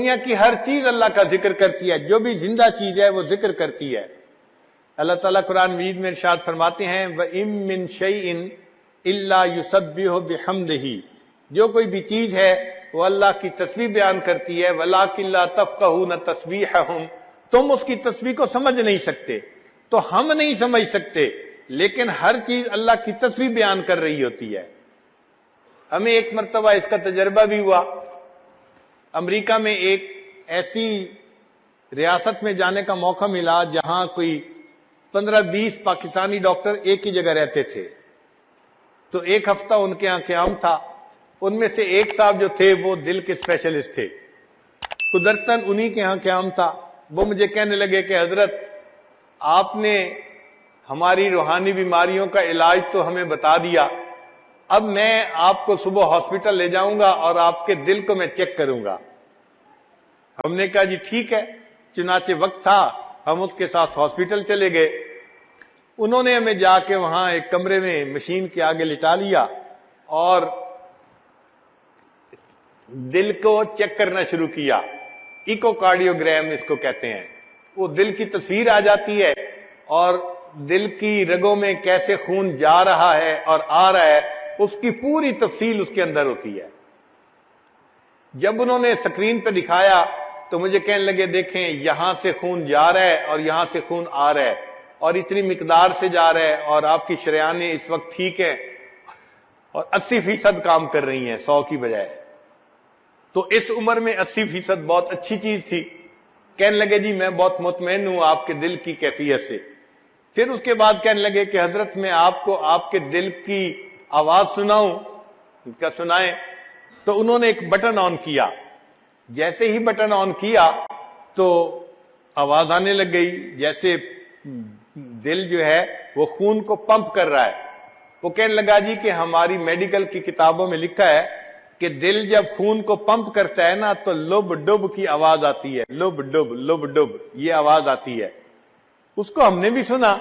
دنیا کی ہر چیز اللہ کا ذکر کرتی ہے، جو بھی زندہ چیز ہے وہ ذکر کرتی ہے۔ اللہ تعالیٰ قرآن مجید میں ارشاد فرماتے ہیں وَإِن مِّن شَيْءٍ إِلَّا يُسَبِّحُ بِحَمْدِهِ، جو کوئی بھی چیز ہے وہ اللہ کی تسبیح بیان کرتی ہے، وَلَٰكِن لَّا تَفْقَهُونَ تَسْبِيحَهُمْ، تم اس کی تسبیح کو سمجھ نہیں سکتے، تو ہم نہیں سمجھ سکتے، لیکن ہر چیز اللہ کی تسبیح بیان کر رہی ہوتی ہے۔ ہمیں ایک مرتبہ اس کا تجربہ بھی ہوا، امریکہ میں ایک ایسی ریاست میں جانے کا موقع ملا جہاں کوئی 15-20 پاکستانی ڈاکٹر ایک ہی جگہ رہتے تھے، تو ایک ہفتہ ان کے ہاں قیام تھا۔ ان میں سے ایک صاحب جو تھے وہ دل کے اسپیشلسٹ تھے، قدرتاً انہی کے ہاں قیام تھا۔ وہ مجھے کہنے لگے کہ حضرت آپ نے ہماری روحانی بیماریوں کا علاج تو ہمیں بتا دیا، اب میں آپ کو صبح ہاسپٹل لے جاؤں گا اور آپ کے دل کو میں چیک کروں گا۔ ہم نے کہا جی ٹھیک ہے، چنانچہ وقت تھا، ہم اس کے ساتھ ہاسپٹل چلے گئے۔ انہوں نے ہمیں جا کے وہاں ایک کمرے میں مشین کے آگے لٹا لیا اور دل کو چیک کرنا شروع کیا، ایکو کارڈیوگرام اس کو کہتے ہیں۔ وہ دل کی تصویر آ جاتی ہے اور دل کی رگوں میں کیسے خون جا رہا ہے اور آ رہا ہے اس کی پوری تفصیل اس کے اندر ہوتی ہے۔ جب انہوں نے اسکرین پہ دکھایا تو مجھے کہنے لگے دیکھیں یہاں سے خون جا رہا ہے اور یہاں سے خون آ رہا ہے اور اتنی مقدار سے جا رہا ہے اور آپ کی شریانیں اس وقت ٹھیک ہیں اور 80% کام کر رہی ہیں 100 کی بجائے۔ تو اس عمر میں 80% بہت اچھی چیز تھی۔ کہنے لگے جی میں بہت مطمئن ہوں آپ کے دل کی کیفیت سے۔ پھر اس کے بعد کہنے لگے کہ حضرت میں آپ کو آپ کے دل کی آواز سناؤں؟ کیا سنائیں؟ تو انہوں نے ایک بٹن آن کیا، جیسے ہی بٹن آن کیا تو آواز آنے لگ گئی، جیسے دل جو ہے وہ خون کو پمپ کر رہا ہے۔ وہ کہنے لگا جی کہ ہماری میڈیکل کی کتابوں میں لکھا ہے کہ دل جب خون کو پمپ کرتا ہے نا تو لب ڈب کی آواز آتی ہے، لب ڈب یہ آواز آتی ہے۔ اس کو ہم نے بھی سنا،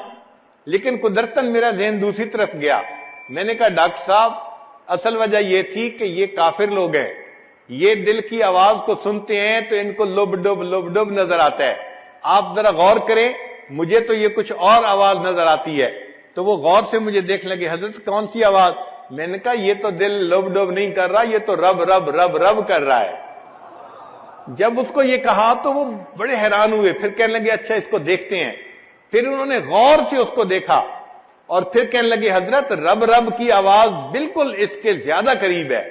لیکن قدرتاً میرا ذہن دوسری طرف گیا۔ میں نے کہا ڈاکٹر صاحب اصل وجہ یہ تھی کہ یہ کافر لوگ ہیں، یہ دل کی آواز کو سنتے ہیں تو ان کو لب ڈب نظر آتا ہے۔ آپ ذرا غور کریں، مجھے تو یہ کچھ اور آواز نظر آتی ہے۔ تو وہ غور سے مجھے دیکھنے لگے، حضرت کون سی آواز؟ میں نے کہا یہ تو دل لب ڈب نہیں کر رہا، یہ تو رب رب رب رب کر رہا ہے۔ جب اس کو یہ کہا تو وہ بڑے حیران ہوئے، پھر کہنے لگے اچھا اس کو دیکھتے ہیں۔ پھر انہوں نے غور سے اس کو دیکھا اور پھر کہنے لگے حضرت رب رب کی آواز بالکل اس کے زیادہ قریب ہے۔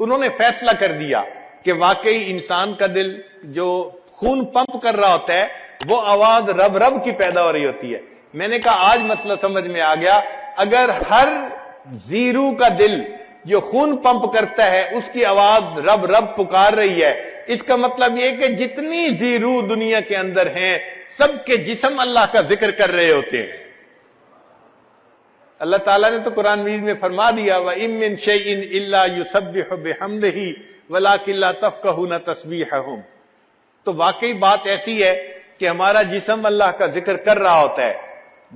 انہوں نے فیصلہ کر دیا کہ واقعی انسان کا دل جو خون پمپ کر رہا ہوتا ہے وہ آواز رب رب کی پیدا ہو رہی ہوتی ہے۔ میں نے کہا آج مسئلہ سمجھ میں آ گیا، اگر ہر زیرو کا دل جو خون پمپ کرتا ہے اس کی آواز رب رب پکار رہی ہے، اس کا مطلب یہ کہ جتنی زیرو دنیا کے اندر ہیں سب کے جسم اللہ کا ذکر کر رہے ہوتے ہیں۔ اللہ تعالیٰ نے تو قرآن مجید میں فرما دیا وَإِن مِّن شَيْءٍ إِلَّا يُسَبِّحُ بِحَمْدِهِ وَلَٰكِن لَّا تَفْقَهُونَ تَسْبِيحَهُمْ۔ تو واقعی بات ایسی ہے کہ ہمارا جسم اللہ کا ذکر کر رہا ہوتا ہے،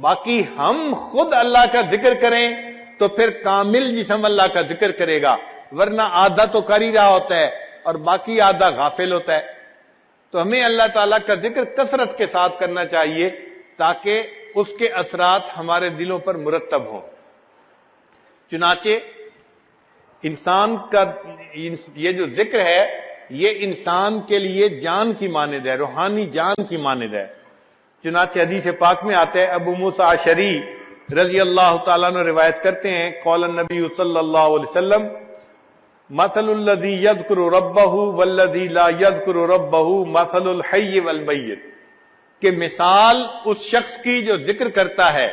باقی ہم خود اللہ کا ذکر کریں تو پھر کامل جسم اللہ کا ذکر کرے گا، ورنہ آدھا تو کر ہی رہا ہوتا ہے اور باقی آدھا غافل ہوتا ہے۔ تو ہمیں اللہ تعالیٰ کا ذکر کثرت کے ساتھ کرنا چاہیے تاکہ اس کے اثرات ہمارے دلوں پر مرتب ہوں۔ چنانچہ انسان کا یہ جو ذکر ہے یہ انسان کے لیے جان کی مانند ہے، روحانی جان کی مانند ہے۔ چنانچہ حدیث پاک میں آتا ہے، ابو موسیٰ اشعری رضی اللہ تعالیٰ عنہ روایت کرتے ہیں، قول النبی صلی اللہ علیہ وسلم مثل الذی یذکر ربہ والذی لا یذکر ربہ مثل الحی والمیت، کہ مثال اس شخص کی جو ذکر کرتا ہے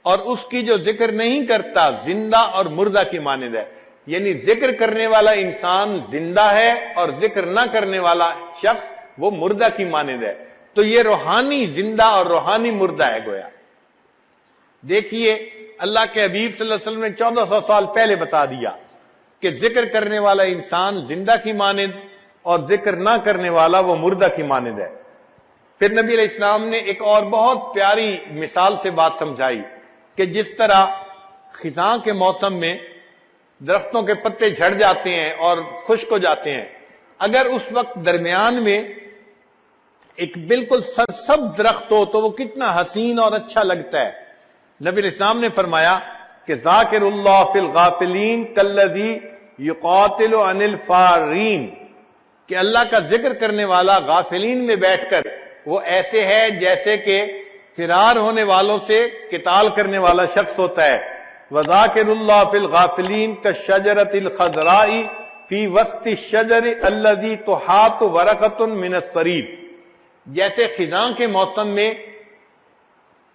اور اس کی جو ذکر نہیں کرتا زندہ اور مردہ کی مانند ہے۔ یعنی ذکر کرنے والا انسان زندہ ہے اور ذکر نہ کرنے والا شخص وہ مردہ کی مانند ہے۔ تو یہ روحانی زندہ اور روحانی مردہ ہے گویا۔ دیکھیے اللہ کے حبیب صلی اللہ علیہ وسلم نے 1400 سال پہلے بتا دیا کہ ذکر کرنے والا انسان زندہ کی مانند اور ذکر نہ کرنے والا وہ مردہ کی مانند ہے۔ پھر نبی علیہ السلام نے ایک اور بہت پیاری مثال سے بات سمجھائی کہ جس طرح خزاں کے موسم میں درختوں کے پتے جھڑ جاتے ہیں اور خشک ہو جاتے ہیں، اگر اس وقت درمیان میں ایک بالکل سرسبز درخت ہو تو وہ کتنا حسین اور اچھا لگتا ہے۔ نبی علیہ السلام نے فرمایا کہ ذاکر اللہ فی الغافلین کالذی یقاتل عن الفارین، کہ اللہ کا ذکر کرنے والا غافلین میں بیٹھ کر وہ ایسے ہے جیسے کہ فرار ہونے والوں سے قتال کرنے والا شخص ہوتا ہے۔ وذاکر اللہ فی الغافلین کالشجرۃ الخضراء فی وسط الشجر الذی تحاط ورقۃ من الصریب، جیسے خزاں کے موسم میں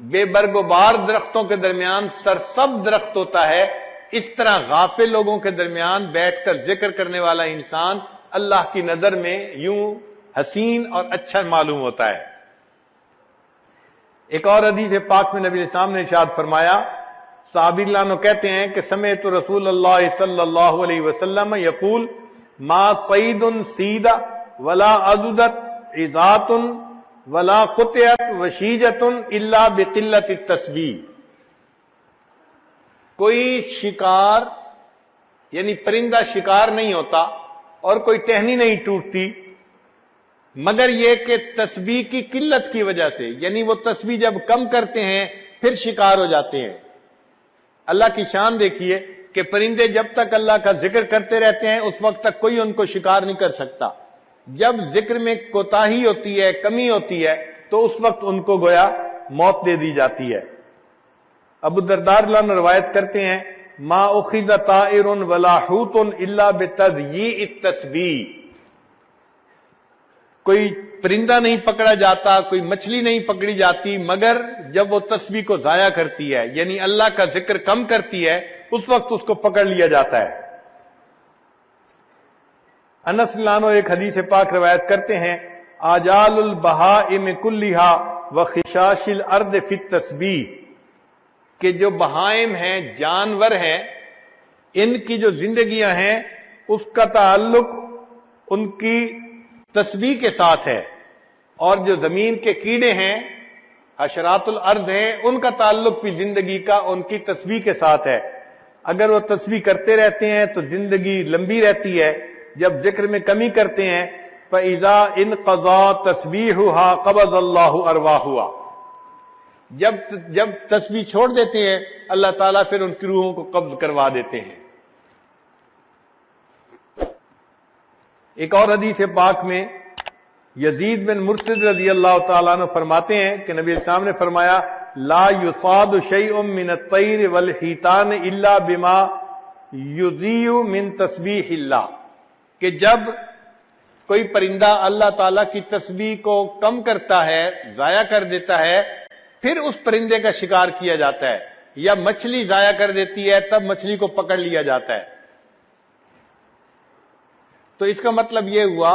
بے برگ و بار درختوں کے درمیان سرسبز درخت ہوتا ہے، اس طرح غافل لوگوں کے درمیان بیٹھ کر ذکر کرنے والا انسان اللہ کی نظر میں یوں حسین اور اچھا معلوم ہوتا ہے۔ ایک اور حدیث پاک میں نبی علیہ السلام نے ارشاد فرمایا، صحابی اللہ عنہ کہتے ہیں کہ سمعت رسول اللہ صلی اللہ علیہ وسلم یقول ما صید سید ولا عضدت عظات ولا قطعت وشیجت الا بقلت التسبیح، کوئی شکار یعنی پرندہ شکار نہیں ہوتا اور کوئی ٹہنی نہیں ٹوٹتی مگر یہ کہ تسبیح کی قلت کی وجہ سے، یعنی وہ تسبیح جب کم کرتے ہیں پھر شکار ہو جاتے ہیں۔ اللہ کی شان دیکھیے کہ پرندے جب تک اللہ کا ذکر کرتے رہتے ہیں اس وقت تک کوئی ان کو شکار نہیں کر سکتا، جب ذکر میں کوتاہی ہوتی ہے، کمی ہوتی ہے، تو اس وقت ان کو گویا موت دے دی جاتی ہے۔ ابو الدرداء رضی اللہ عنہ روایت کرتے ہیں ما اخذ طائر ولا حوت الا بتضییع التسبیح، کوئی پرندہ نہیں پکڑا جاتا، کوئی مچھلی نہیں پکڑی جاتی مگر جب وہ تسبیح کو ضائع کرتی ہے، یعنی اللہ کا ذکر کم کرتی ہے، اس وقت اس کو پکڑ لیا جاتا ہے۔ انس رضی اللہ عنہ ایک حدیث پاک روایت کرتے ہیں آجال البہائم کلھا وخشاش الارض فی التسبیح، کہ جو بہائم ہیں، جانور ہیں، ان کی جو زندگیاں ہیں اس کا تعلق ان کی تسبیح کے ساتھ ہے، اور جو زمین کے کیڑے ہیں، حشرات الارض ہیں، ان کا تعلق بھی زندگی کا ان کی تسبیح کے ساتھ ہے۔ اگر وہ تسبیح کرتے رہتے ہیں تو زندگی لمبی رہتی ہے، جب ذکر میں کمی کرتے ہیں فَإِذَا إِنْقَضَى تَسْبِيحُهَا قَبَضَ اللَّهُ أَرْوَاحُهَا، جب تسبیح چھوڑ دیتے ہیں اللہ تعالیٰ پھر ان کی روحوں کو قبض کروا دیتے ہیں۔ ایک اور حدیث پاک میں یزید بن مرسد رضی اللہ تعالیٰ عنہ فرماتے ہیں کہ نبی اسلام نے فرمایا لا یصاد شیء من الطیر والحیتان الا بما یضیع من تسبیح اللہ، کہ جب کوئی پرندہ اللہ تعالیٰ کی تسبیح کو کم کرتا ہے، ضائع کر دیتا ہے، پھر اس پرندے کا شکار کیا جاتا ہے، یا مچھلی ضائع کر دیتی ہے تب مچھلی کو پکڑ لیا جاتا ہے۔ تو اس کا مطلب یہ ہوا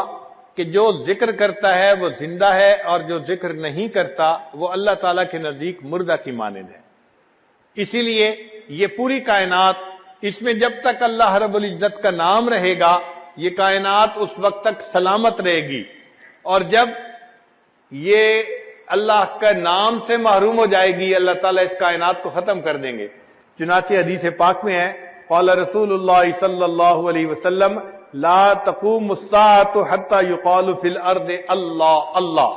کہ جو ذکر کرتا ہے وہ زندہ ہے، اور جو ذکر نہیں کرتا وہ اللہ تعالیٰ کے نزدیک مردہ کی مانند ہے۔ اسی لیے یہ پوری کائنات، اس میں جب تک اللہ رب العزت کا نام رہے گا یہ کائنات اس وقت تک سلامت رہے گی، اور جب یہ اللہ کا نام سے محروم ہو جائے گی اللہ تعالیٰ اس کائنات کو ختم کر دیں گے۔ چنانچہ حدیث پاک میں ہے قال رسول اللہ صلی اللہ علیہ وسلم لا تقوم الساعة حتى يقال في الارض اللہ اللہ،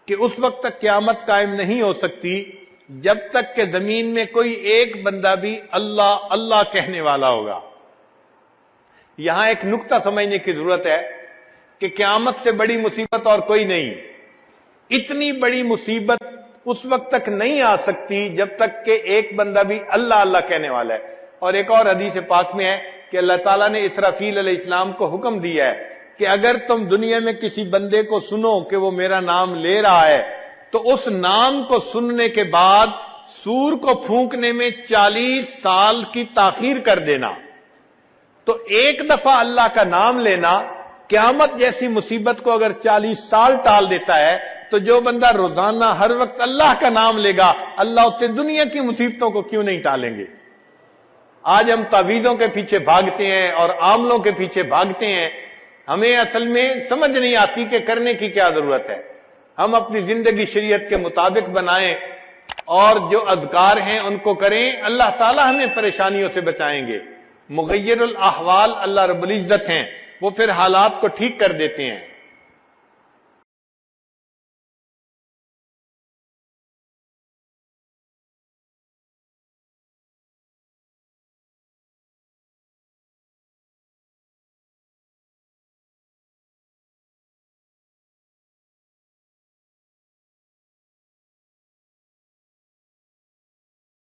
کہ اس وقت تک قیامت قائم نہیں ہو سکتی جب تک کہ زمین میں کوئی ایک بندہ بھی اللہ اللہ کہنے والا ہوگا۔ یہاں ایک نقطہ سمجھنے کی ضرورت ہے کہ قیامت سے بڑی مصیبت اور کوئی نہیں۔ اتنی بڑی مصیبت اس وقت تک نہیں آ سکتی جب تک کہ ایک بندہ بھی اللہ اللہ کہنے والا ہے۔ اور ایک اور حدیث پاک میں ہے کہ اللہ تعالیٰ نے اسرافیل علیہ السلام کو حکم دیا ہے کہ اگر تم دنیا میں کسی بندے کو سنو کہ وہ میرا نام لے رہا ہے تو اس نام کو سننے کے بعد سور کو پھونکنے میں 40 سال کی تاخیر کر دینا۔ تو ایک دفعہ اللہ کا نام لینا قیامت جیسی مصیبت کو اگر 40 سال ٹال دیتا ہے تو جو بندہ روزانہ ہر وقت اللہ کا نام لے گا اللہ اس سے دنیا کی مصیبتوں کو کیوں نہیں ٹالیں گے۔ آج ہم تعویذوں کے پیچھے بھاگتے ہیں اور عاملوں کے پیچھے بھاگتے ہیں، ہمیں اصل میں سمجھ نہیں آتی کہ کرنے کی کیا ضرورت ہے۔ ہم اپنی زندگی شریعت کے مطابق بنائیں اور جو اذکار ہیں ان کو کریں، اللہ تعالی ہمیں پریشانیوں سے بچائیں گے۔ مغیر الاحوال اللہ رب العزت ہیں، وہ پھر حالات کو ٹھیک کر دیتے ہیں.